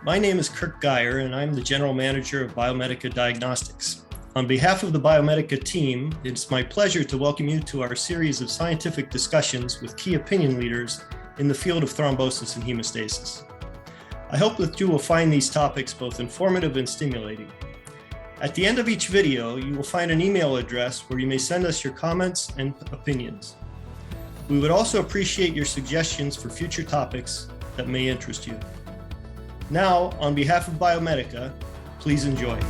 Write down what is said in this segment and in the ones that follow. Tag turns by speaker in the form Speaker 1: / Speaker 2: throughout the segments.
Speaker 1: My name is Kirk Geyer, and I'm the General Manager of Biomedica Diagnostics. On behalf of the Biomedica team, it's my pleasure to welcome you to our series of scientific discussions with key opinion leaders in the field of thrombosis and hemostasis. I hope that you will find these topics both informative and stimulating. At the end of each video, you will find an email address where you may send us your comments and opinions. We would also appreciate your suggestions for future topics that may interest you. Now, on behalf of Biomedica, please enjoy.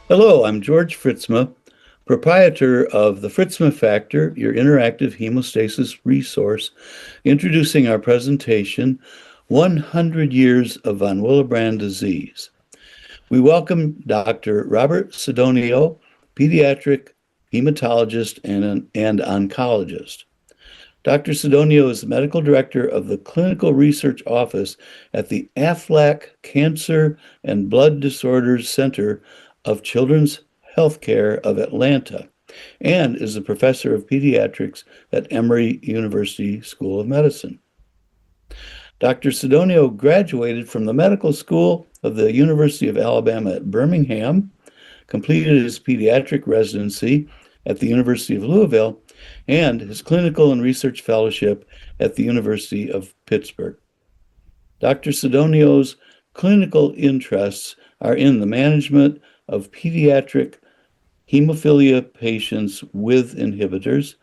Speaker 2: Hello, I'm George Fritzma, proprietor of the Fritzma Factor, your interactive hemostasis resource, introducing our presentation, 100 Years of von Willebrand Disease. We welcome Dr. Robert Sidonio, pediatric hematologist and oncologist. Dr. Sidonio is the medical director of the Clinical Research Office at the Aflac Cancer and Blood Disorders Center of Children's Healthcare of Atlanta, and is a professor of pediatrics at Emory University School of Medicine. Dr. Sidonio graduated from the medical school of the University of Alabama at Birmingham, completed his pediatric residency at the University of Louisville, and his clinical and research fellowship at the University of Pittsburgh. Dr. Sidonio's clinical interests are in the management of pediatric hemophilia patients with inhibitors,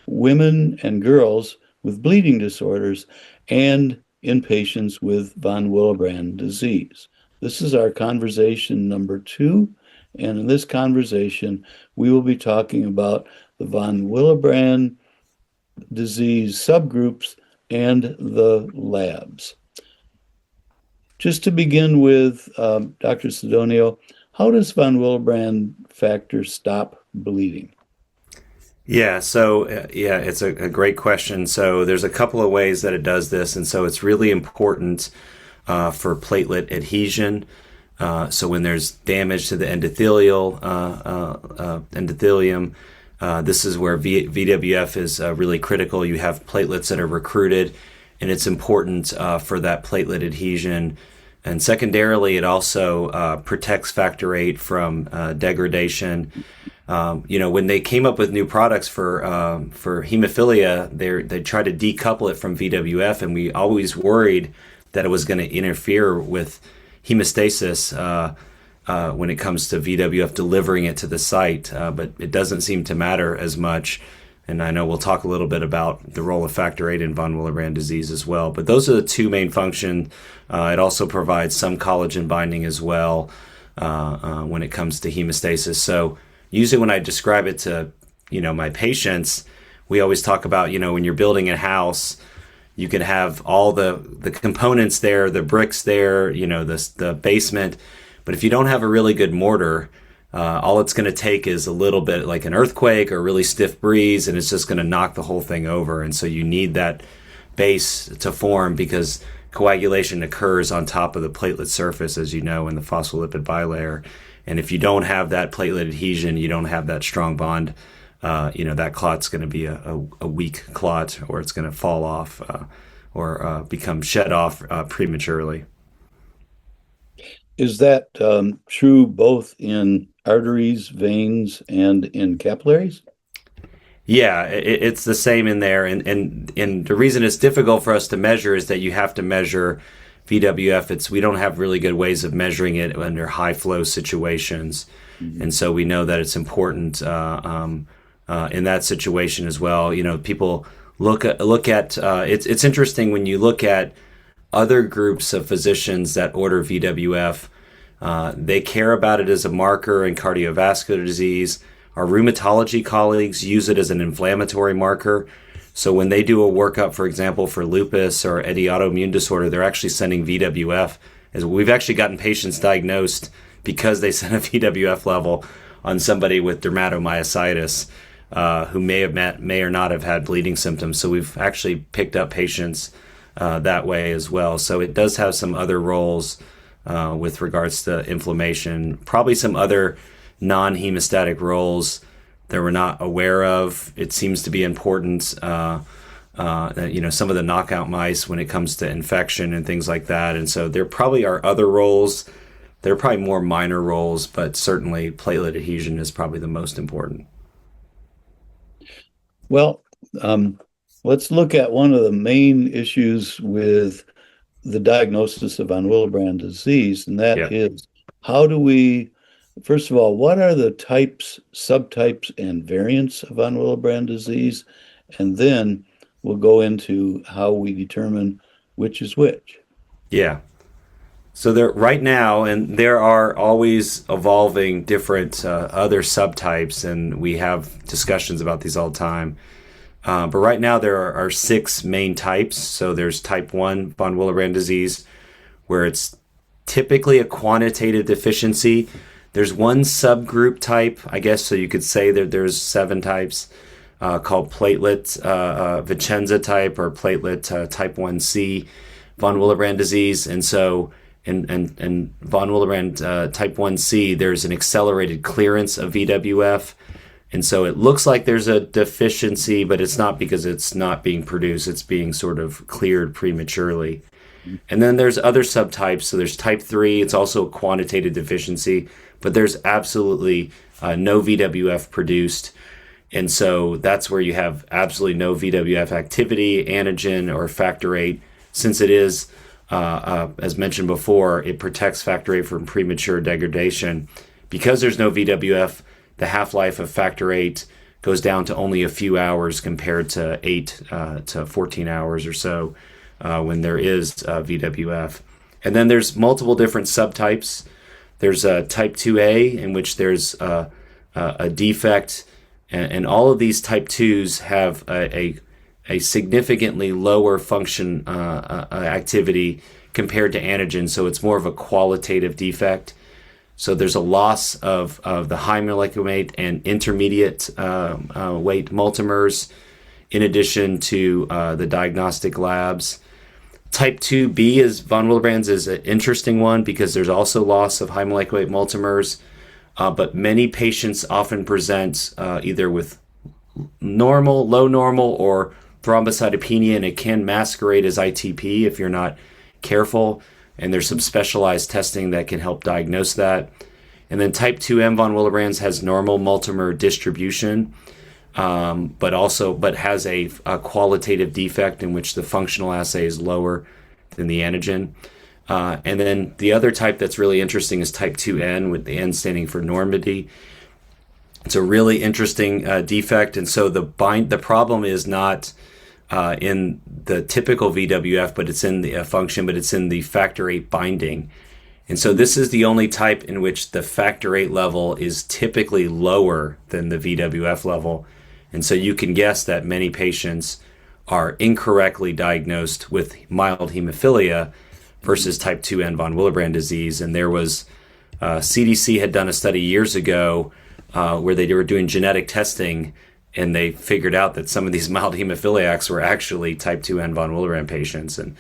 Speaker 2: women and girls with bleeding disorders, and in patients with von Willebrand disease. This is our conversation number 2, and in this conversation, we will be talking about the von Willebrand disease subgroups and the labs. Just to begin with, Dr. Sidonio, how does von Willebrand factor stop bleeding?
Speaker 3: It's a great question. So there's a couple of ways that it does this, and so it's really important for platelet adhesion. So when there's damage to the endothelium, this is where VWF is really critical. You have platelets that are recruited, and it's important for that platelet adhesion. And secondarily, it also protects factor VIII from degradation. When they came up with new products for hemophilia, they tried to decouple it from VWF, and we always worried that it was going to interfere with hemostasis when it comes to VWF delivering it to the site. But it doesn't seem to matter as much. And I know we'll talk a little bit about the role of factor VIII in von Willebrand disease as well. But those are the two main functions. It also provides some collagen binding as well when it comes to hemostasis. So usually when I describe it to, my patients, we always talk about, when you're building a house, you can have all the components there, the bricks there, the basement. But if you don't have a really good mortar, all it's going to take is a little bit like an earthquake or a really stiff breeze, and it's just going to knock the whole thing over. And so you need that base to form because coagulation occurs on top of the platelet surface, as you know, in the phospholipid bilayer. And if you don't have that platelet adhesion, you don't have that strong bond, that clot's going to be a weak clot, or it's going to fall off or become shed off prematurely.
Speaker 2: Is that true both in arteries, veins, and in capillaries?
Speaker 3: Yeah, it's the same in there. And the reason it's difficult for us to measure is that you have to measure VWF. We don't have really good ways of measuring it under high flow situations. Mm-hmm. And so we know that it's important in that situation as well. People look at it's interesting when you look at other groups of physicians that order VWF, they care about it as a marker in cardiovascular disease. Our rheumatology colleagues use it as an inflammatory marker. So when they do a workup, for example, for lupus or any autoimmune disorder, they're actually sending VWF. As we've actually gotten patients diagnosed because they sent a VWF level on somebody with dermatomyositis. who may or not have had bleeding symptoms. So we've actually picked up patients that way as well. So it does have some other roles with regards to inflammation, probably some other non-hemostatic roles that we're not aware of. It seems to be important, some of the knockout mice when it comes to infection and things like that. And so there probably are other roles. There are probably more minor roles, but certainly platelet adhesion is probably the most important.
Speaker 2: Well, let's look at one of the main issues with the diagnosis of von Willebrand disease, and that is how do we, first of all, what are the types, subtypes, and variants of von Willebrand disease? And then we'll go into how we determine which is which. Yeah.
Speaker 3: So right now, and there are always evolving different other subtypes, and we have discussions about these all the time. But right now there are 6 main types. So there's type 1 von Willebrand disease, where it's typically a quantitative deficiency. There's one subgroup type, I guess, so you could say that there's 7 types called platelet Vicenza type or platelet type 1C von Willebrand disease. And so in von Willebrand type 1C, there's an accelerated clearance of VWF. And so it looks like there's a deficiency, but it's not because it's not being produced. It's being sort of cleared prematurely. And then there's other subtypes. So there's type 3. It's also a quantitative deficiency, but there's absolutely no VWF produced. And so that's where you have absolutely no VWF activity, antigen, or factor VIII. Since it is, as mentioned before, it protects factor VIII from premature degradation. Because there's no VWF, the half-life of factor VIII goes down to only a few hours compared to 8 to 14 hours or so when there is VWF. And then there's multiple different subtypes. There's type 2A, in which there's a defect, and all of these type 2s have a significantly lower function activity compared to antigen, so it's more of a qualitative defect. So there's a loss of the high molecular weight and intermediate weight multimers, in addition to the diagnostic labs. Type 2B is von Willebrand's is an interesting one because there's also loss of high molecular weight multimers, but many patients often present either with normal, low normal, or thrombocytopenia, and it can masquerade as ITP if you're not careful. And there's some specialized testing that can help diagnose that. And then type 2M von Willebrand's has normal multimer distribution, but has a qualitative defect in which the functional assay is lower than the antigen. And then the other type that's really interesting is type 2N, with the N standing for Normandy. It's a really interesting defect, and so the problem is not in the typical VWF, but it's in the function, but it's in the factor VIII binding. And so this is the only type in which the factor VIII level is typically lower than the VWF level. And so you can guess that many patients are incorrectly diagnosed with mild hemophilia versus type 2N von Willebrand disease. And there was, CDC had done a study years ago where they were doing genetic testing, and they figured out that some of these mild hemophiliacs were actually type 2N von Willebrand patients. And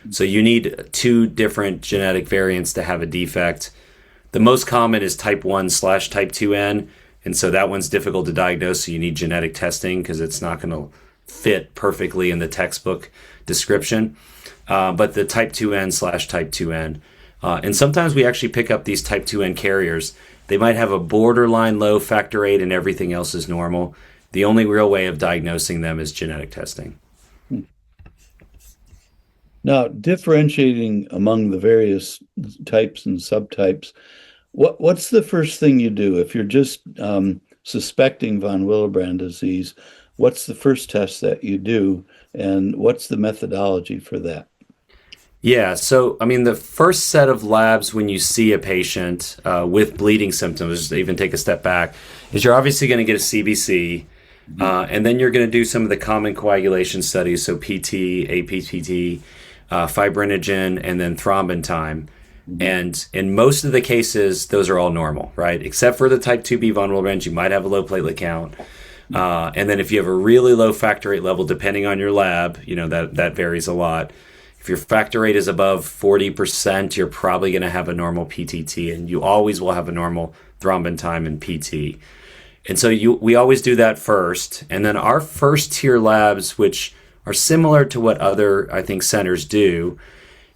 Speaker 3: so you need 2 different genetic variants to have a defect. The most common is type 1/type 2N, and so that one's difficult to diagnose, so you need genetic testing because it's not going to fit perfectly in the textbook description. But the type 2N/type 2N. And sometimes we actually pick up these type 2N carriers. They might have a borderline low factor VIII and everything else is normal. The only real way of diagnosing them is genetic testing.
Speaker 2: Now, differentiating among the various types and subtypes, what's the first thing you do if you're just suspecting von Willebrand disease? What's the first test that you do, and what's the methodology for that?
Speaker 3: Yeah, so I mean, the first set of labs when you see a patient with bleeding symptoms, even take a step back, is you're obviously going to get a CBC. And then you're going to do some of the common coagulation studies, so PT, APPT, fibrinogen, and then thrombin time. And in most of the cases, those are all normal, right? Except for the type 2B von Willebrand, you might have a low platelet count. And then if you have a really low factor rate level, depending on your lab, that varies a lot. If your factor rate is above 40%, you're probably going to have a normal PTT, and you always will have a normal thrombin time in PT. And so we always do that first. And then our first tier labs, which are similar to what other, I think, centers do,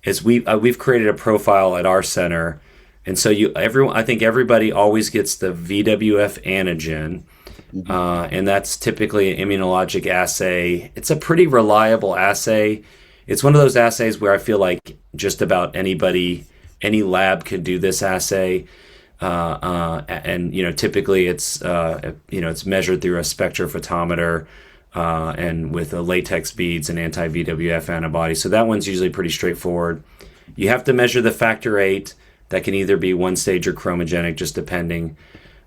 Speaker 3: is we've created a profile at our center. And so I think everybody always gets the VWF antigen. And that's typically an immunologic assay. It's a pretty reliable assay. It's one of those assays where I feel like just about any lab could do this assay. And typically it's measured through a spectrophotometer and with a latex beads and anti-VWF antibody. So that one's usually pretty straightforward. You have to measure the factor rate. That can either be one stage or chromogenic, just depending.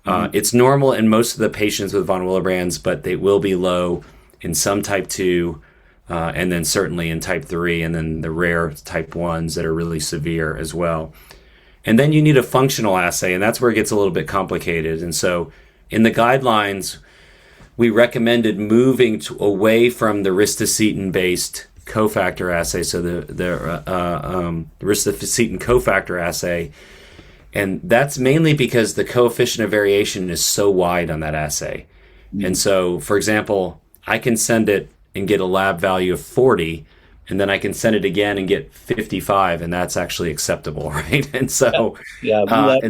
Speaker 3: It's normal in most of the patients with von Willebrand's, but they will be low in some type 2, and then certainly in type 3, and then the rare type 1s that are really severe as well. And then you need a functional assay, and that's where it gets a little bit complicated. And so in the guidelines, we recommended moving away from the ristocetin-based cofactor assay, so the ristocetin cofactor assay. And that's mainly because the coefficient of variation is so wide on that assay. And so, for example, I can send it and get a lab value of 40, and then I can send it again and get 55, and that's actually acceptable, right? And so,
Speaker 2: hide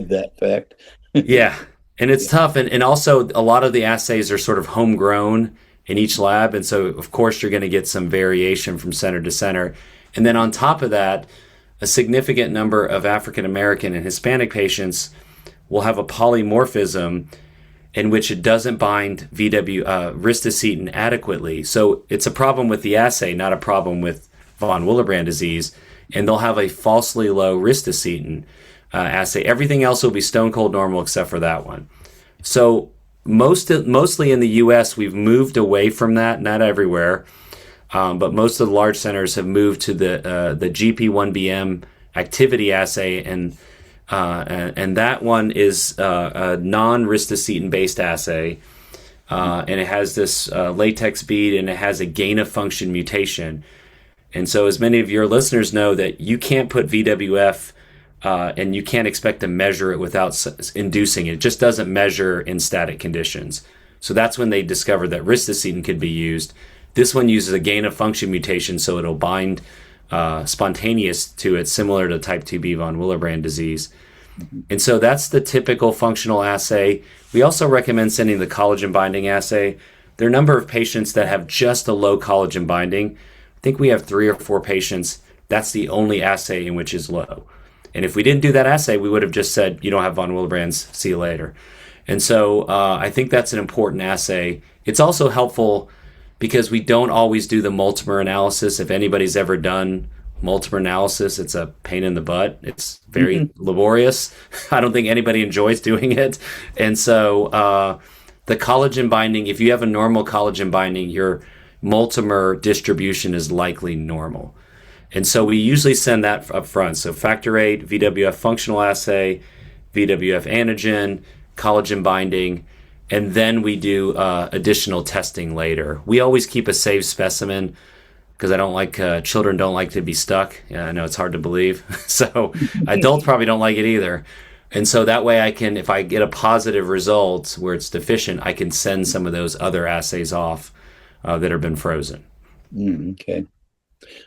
Speaker 2: that fact.
Speaker 3: Yeah, and it's tough. And also, a lot of the assays are sort of homegrown in each lab, and so, of course, you're going to get some variation from center to center. And then on top of that, a significant number of African American and Hispanic patients will have a polymorphism in which it doesn't bind ristocetin adequately. So it's a problem with the assay, not a problem with von Willebrand disease. And they'll have a falsely low ristocetin assay. Everything else will be stone cold normal except for that one. So mostly in the U.S., we've moved away from that, not everywhere. But most of the large centers have moved to the GP1BM activity assay, and that one is a non-ristocetin based assay, and it has this latex bead, and it has a gain of function mutation. And so, as many of your listeners know, that you can't put VWF, and you can't expect to measure it without inducing it. It just doesn't measure in static conditions. So that's when they discovered that ristocetin could be used. This one uses a gain of function mutation, so it'll bind spontaneous to it, similar to type 2B von Willebrand disease. And so that's the typical functional assay. We also recommend sending the collagen binding assay. There are a number of patients that have just a low collagen binding. I think we have 3 or 4 patients. That's the only assay in which is low. And if we didn't do that assay, we would have just said, you don't have von Willebrand's, see you later. And so I think that's an important assay. It's also helpful because we don't always do the multimer analysis. If anybody's ever done multimer analysis, it's a pain in the butt. It's very laborious. I don't think anybody enjoys doing it. And so the collagen binding, if you have a normal collagen binding, your multimer distribution is likely normal. And so we usually send that up front. So factor rate, VWF functional assay, VWF antigen, collagen binding, and then we do additional testing later. We always keep a safe specimen because children don't like to be stuck. Yeah, I know it's hard to believe. So adults probably don't like it either. And so that way if I get a positive result where it's deficient, I can send some of those other assays off that have been frozen.
Speaker 2: Okay.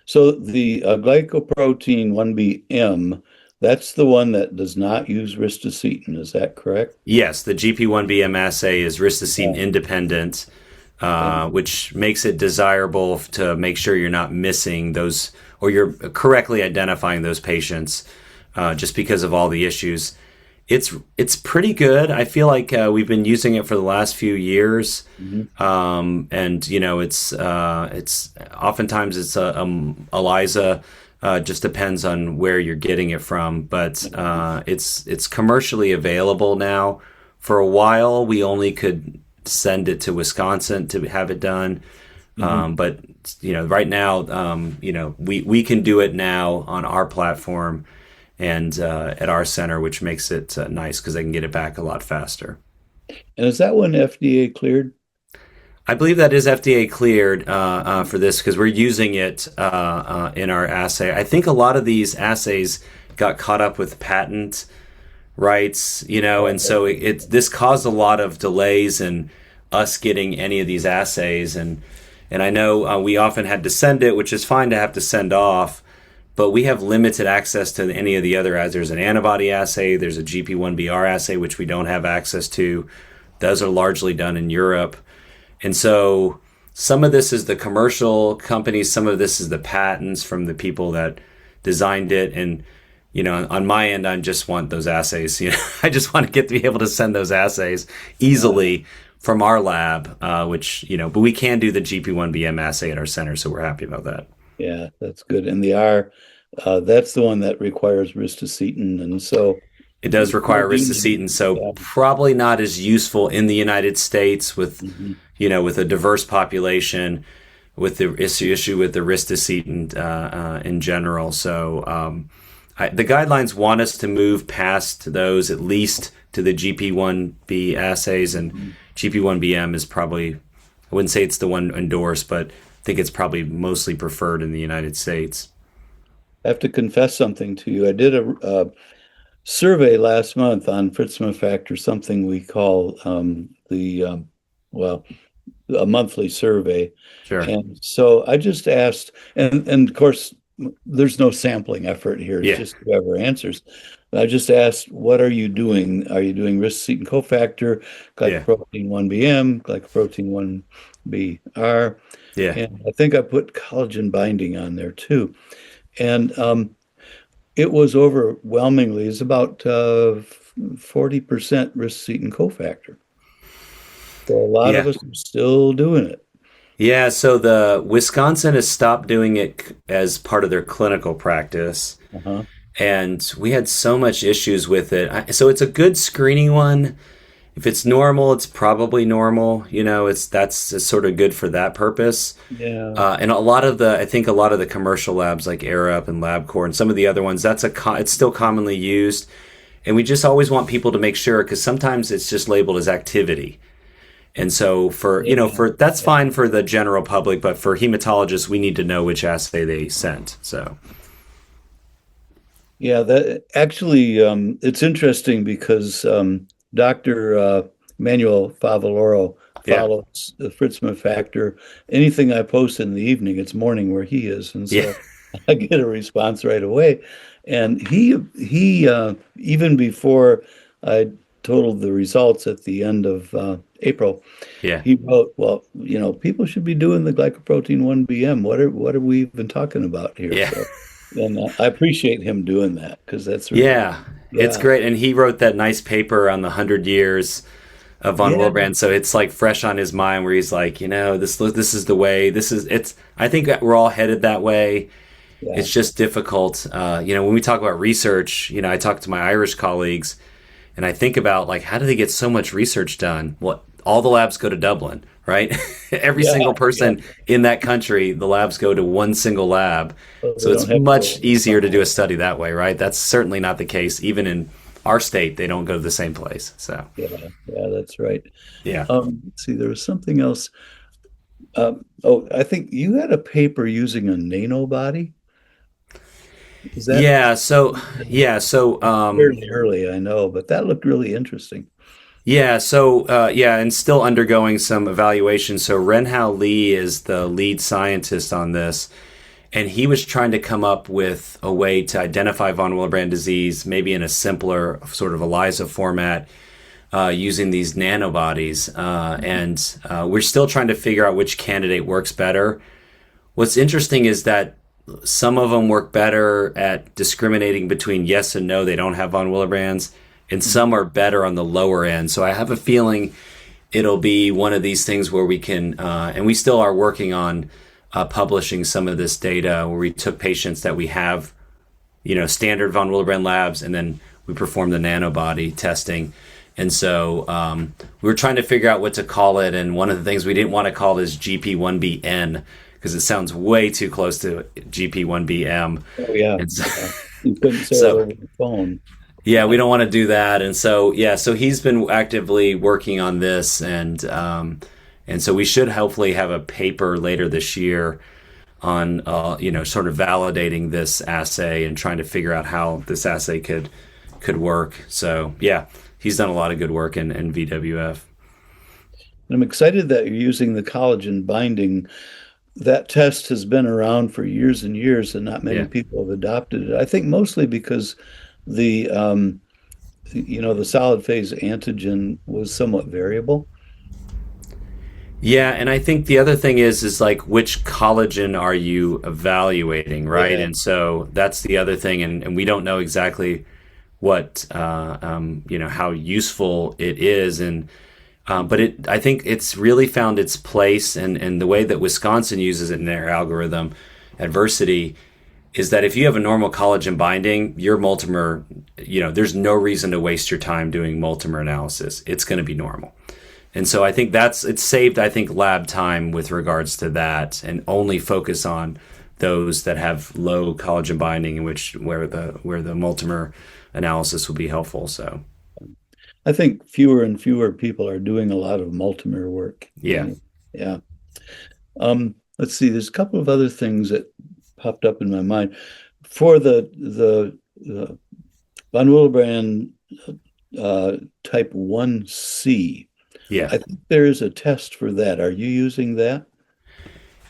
Speaker 2: So the glycoprotein 1BM, that's the one that does not use ristocetin, is that correct?
Speaker 3: Yes, the GP1BM assay is ristocetin independent, which makes it desirable to make sure you're not missing those, or you're correctly identifying those patients, just because of all the issues. It's pretty good. I feel like we've been using it for the last few years, and it's oftentimes it's ELISA. Just depends on where you're getting it from, but it's commercially available now. For a while, we only could send it to Wisconsin to have it done, but right now, we can do it now on our platform and at our center, which makes it nice because they can get it back a lot faster.
Speaker 2: And is that one FDA cleared?
Speaker 3: I believe that is FDA cleared for this because we're using it in our assay. I think a lot of these assays got caught up with patent rights, and so this caused a lot of delays in us getting any of these assays. And I know we often had to send it, which is fine to have to send off, but we have limited access to any of the other assays. There's an antibody assay, there's a GP1BR assay, which we don't have access to. Those are largely done in Europe. And so some of this is the commercial companies, some of this is the patents from the people that designed it. And, on my end, I just want those assays. I just want to be able to send those assays easily from our lab, but we can do the GP1BM assay at our center. So we're happy about that.
Speaker 2: Yeah, that's good. And the R, that's the one that requires ristocetin. And so
Speaker 3: it does require ristocetin, so probably not as useful in the United States with, with a diverse population, with the issue with the ristocetin in general. So the guidelines want us to move past those at least to the GP1B assays, and GP1BM is probably, I wouldn't say it's the one endorsed, but I think it's probably mostly preferred in the United States.
Speaker 2: I have to confess something to you. I did a survey last month on Fritzma factor, something we call a monthly survey.
Speaker 3: Sure.
Speaker 2: And so I just asked, and of course, there's no sampling effort here. It's just whoever answers. I just asked, what are you doing? Are you doing ristocetin cofactor, glycoprotein 1BM, glycoprotein 1BR?
Speaker 3: Yeah.
Speaker 2: And I think I put collagen binding on there too. And it was overwhelmingly, it's about 40% ristocetin cofactor. So a lot of us are still doing it.
Speaker 3: Yeah, so the Wisconsin has stopped doing it as part of their clinical practice. And we had so much issues with it. So it's a good screening one. If it's normal, it's probably normal. That's sort of good for that purpose.
Speaker 2: Yeah.
Speaker 3: And I think a lot of the commercial labs like AirUp and LabCorp and some of the other ones, it's still commonly used. And we just always want people to make sure, because sometimes it's just labeled as activity. And so that's fine for the general public, but for hematologists, we need to know which assay they sent. So.
Speaker 2: Yeah, that actually, it's interesting because Dr. Manuel Favaloro follows the Fritzma factor. Anything I post in the evening, it's morning where he is. And so I get a response right away. And he even before I totaled the results at the end of April, he wrote, well, people should be doing the glycoprotein 1BM. What are we even talking about here?
Speaker 3: Yeah.
Speaker 2: So, and I appreciate him doing that, because that's really,
Speaker 3: it's great. And he wrote that nice paper on the 100 years of von Willebrand, so it's like fresh on his mind, where he's like, this is the way. I think that we're all headed that way. Yeah. It's just difficult. When we talk about research, I talk to my Irish colleagues, and I think about, like, how do they get so much research done? Well, all the labs go to Dublin, right? Every single person in that country, the labs go to one single lab. So it's much easier to do a study that way, right? That's certainly not the case. Even in our state, they don't go to the same place. So
Speaker 2: yeah, that's right.
Speaker 3: Yeah.
Speaker 2: Let's see, there was something else. I think you had a paper using a nanobody. Is that
Speaker 3: So
Speaker 2: fairly early, I know, but that looked really interesting.
Speaker 3: Yeah, and still undergoing some evaluation. So Renhao Lee is the lead scientist on this, and he was trying to come up with a way to identify von Willebrand disease, maybe in a simpler sort of ELISA format, using these nanobodies. And we're still trying to figure out which candidate works better. What's interesting is that some of them work better at discriminating between yes and no, they don't have von Willebrands, and some are better on the lower end. So I have a feeling it'll be one of these things where we can, and we still are working on publishing some of this data, where we took patients that we have, standard von Willebrand labs, and then we perform the nanobody testing. And so we were trying to figure out what to call it. And one of the things we didn't want to call it is GP1BN, because it sounds way too close to GP1BM.
Speaker 2: Oh, yeah.
Speaker 3: So,
Speaker 2: you couldn't say it over the phone.
Speaker 3: Yeah, we don't want to do that. And so, yeah, so he's been actively working on this, and so we should hopefully have a paper later this year on, sort of validating this assay and trying to figure out how this assay could work. So, yeah, he's done a lot of good work in VWF.
Speaker 2: I'm excited that you're using the collagen binding. That test has been around for years and years, and not many people have adopted it. I think mostly because the the solid phase antigen was somewhat variable.
Speaker 3: Yeah, and I think the other thing is like which collagen are you evaluating, right?
Speaker 2: Yeah.
Speaker 3: And so that's the other thing, and we don't know exactly what how useful it is, and but I think it's really found its place, and the way that Wisconsin uses it in their algorithm, adversity, is that if you have a normal collagen binding, your multimer, there's no reason to waste your time doing multimer analysis. It's going to be normal. And so I think it's saved, I think, lab time with regards to that, and only focus on those that have low collagen binding, where the multimer analysis will be helpful. So
Speaker 2: I think fewer and fewer people are doing a lot of multimer work.
Speaker 3: Yeah.
Speaker 2: Yeah. Let's see, there's a couple of other things that popped up in my mind. For the von Willebrand type 1C,
Speaker 3: yeah.
Speaker 2: I think there is a test for that. Are you using that?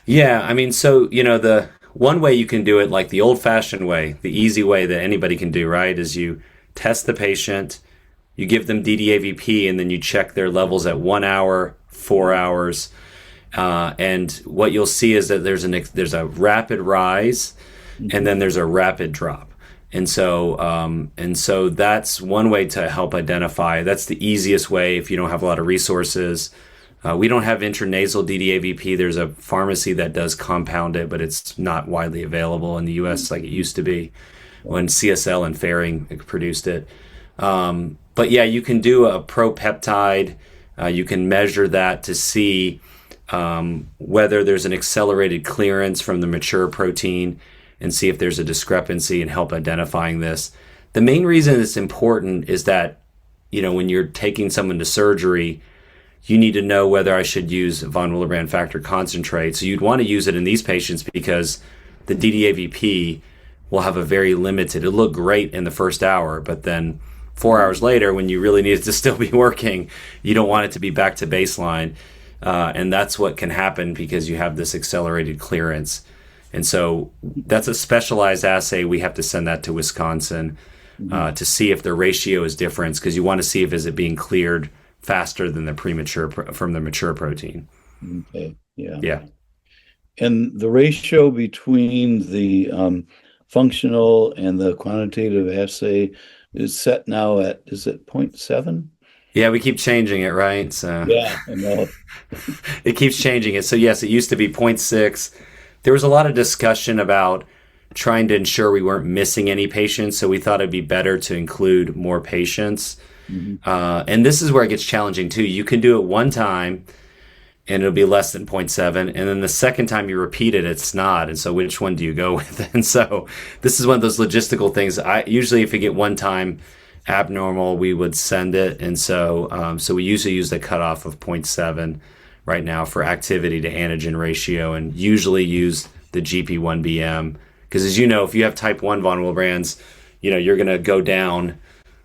Speaker 3: Yeah, I mean, so, the one way you can do it, like the old-fashioned way, the easy way that anybody can do, right, is you test the patient, you give them DDAVP, and then you check their levels at 1 hour, 4 hours, and what you'll see is that there's a rapid rise, and then there's a rapid drop. And so that's one way to help identify. That's the easiest way if you don't have a lot of resources. We don't have intranasal DDAVP. There's a pharmacy that does compound it, but it's not widely available in the U.S. like it used to be when CSL and Ferring produced it. But yeah, you can do a propeptide. You can measure that to see whether there's an accelerated clearance from the mature protein, and see if there's a discrepancy and help identifying this. The main reason it's important is that, when you're taking someone to surgery, you need to know whether I should use von Willebrand factor concentrate. So you'd want to use it in these patients because the DDAVP will have a very limited, it'll look great in the first hour, but then 4 hours later, when you really need it to still be working, you don't want it to be back to baseline. And that's what can happen because you have this accelerated clearance. And so that's a specialized assay. We have to send that to Wisconsin to see if the ratio is different, because you want to see if is it being cleared faster than from the mature protein.
Speaker 2: Okay. Yeah.
Speaker 3: Yeah.
Speaker 2: And the ratio between the functional and the quantitative assay is set now at, is it 0.7?
Speaker 3: Yeah, we keep changing it, right? So
Speaker 2: yeah, I know.
Speaker 3: It keeps changing it. So yes, it used to be 0.6. There was a lot of discussion about trying to ensure we weren't missing any patients, so we thought it'd be better to include more patients. And this is where it gets challenging too. You can do it one time, and it'll be less than 0.7, and then the second time you repeat it, it's not. And so which one do you go with? And so this is one of those logistical things. Usually if you get one time abnormal, we would send it, and so we usually use the cutoff of 0.7 right now for activity to antigen ratio, and usually use the GP1BM, because as you know, if you have type 1 von Willebrands, you're going to go down,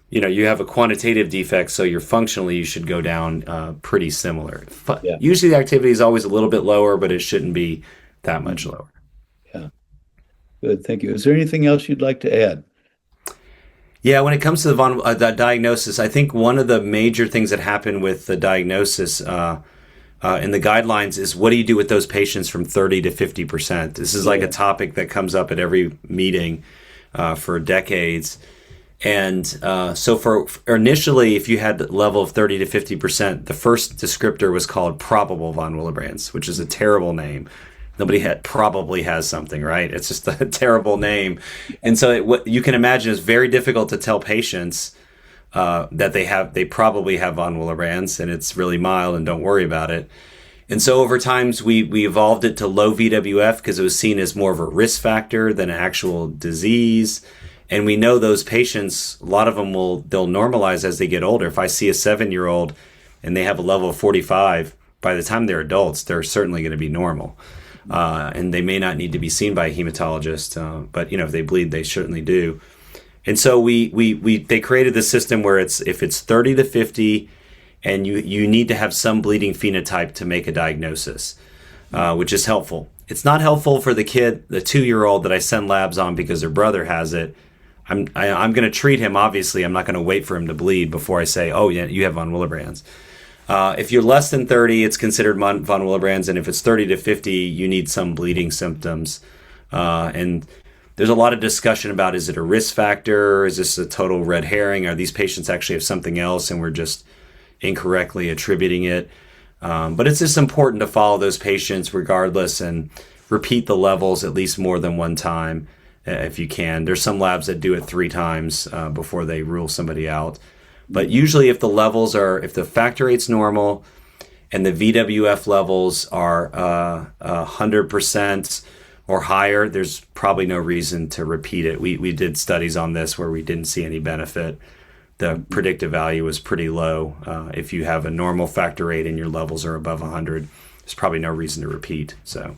Speaker 3: you have a quantitative defect, so functionally you should go down pretty similar.
Speaker 2: Yeah.
Speaker 3: Usually the activity is always a little bit lower, but it shouldn't be that much lower.
Speaker 2: Yeah. Good, thank you. Is there anything else you'd like to add?
Speaker 3: Yeah, when it comes to the diagnosis, I think one of the major things that happen with the diagnosis in the guidelines is, what do you do with those patients from 30 to 50%? This is like a topic that comes up at every meeting for decades. And so for initially, if you had the level of 30 to 50%, the first descriptor was called probable von Willebrands, which is a terrible name. Nobody probably has something, right? It's just a terrible name. And so what you can imagine is very difficult to tell patients that they probably have von Willebrands, and it's really mild and don't worry about it. And so over time, we evolved it to low VWF because it was seen as more of a risk factor than an actual disease. And we know those patients, a lot of them they'll normalize as they get older. If I see a 7-year-old and they have a level of 45, by the time they're adults, they're certainly going to be normal. And they may not need to be seen by a hematologist, but if they bleed, they certainly do. And so they created this system where if it's 30 to 50, and you need to have some bleeding phenotype to make a diagnosis, which is helpful. It's not helpful for the kid, the 2-year-old that I send labs on because their brother has it. I'm going to treat him, obviously. I'm not going to wait for him to bleed before I say, oh, yeah, you have von Willebrand's. If you're less than 30, it's considered von Willebrand's. And if it's 30 to 50, you need some bleeding symptoms. And there's a lot of discussion about, is it a risk factor? Is this a total red herring? Are these patients actually have something else and we're just incorrectly attributing it? But it's just important to follow those patients regardless and repeat the levels at least more than one time if you can. There's some labs that do it 3 times before they rule somebody out. But usually if the factor rate's normal and the VWF levels are 100% or higher, there's probably no reason to repeat it. We did studies on this where we didn't see any benefit. The predictive value was pretty low. If you have a normal factor rate and your levels are above 100, there's probably no reason to repeat. So,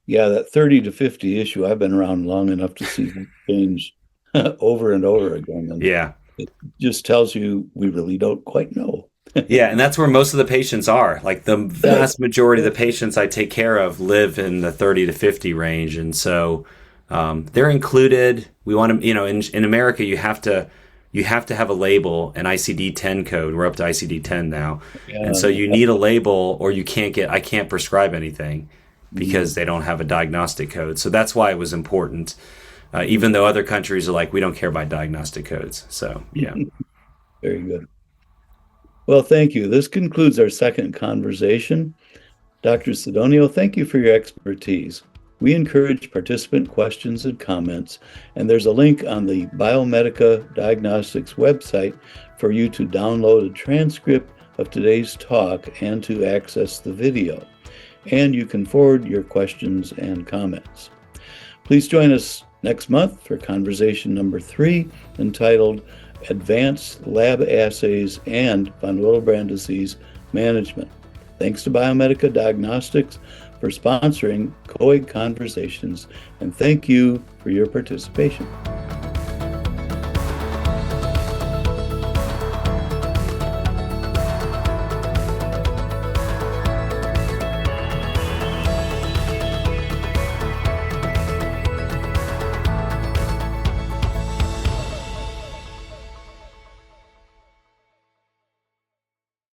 Speaker 2: yeah, that 30 to 50 issue, I've been around long enough to see it change over and over again. And
Speaker 3: yeah,
Speaker 2: it just tells you we really don't quite know.
Speaker 3: Yeah, and that's where most of the patients are. Like the vast majority of the patients I take care of live in the 30 to 50 range, and so they're included. We want to, in America, you have to have a label, an ICD-10 code. We're up to ICD-10 now. Yeah. And so you need a label or I can't prescribe anything because they don't have a diagnostic code. So that's why it was important, even though other countries are like, we don't care about diagnostic codes. So, yeah.
Speaker 2: Very good. Well, thank you. This concludes our second conversation. Dr. Sidonio, thank you for your expertise. We encourage participant questions and comments, and there's a link on the Biomedica Diagnostics website for you to download a transcript of today's talk and to access the video. And you can forward your questions and comments. Please join us next month for conversation number 3, entitled Advanced Lab Assays and von Willebrand Disease Management. Thanks to Biomedica Diagnostics for sponsoring Coag Conversations, and thank you for your participation.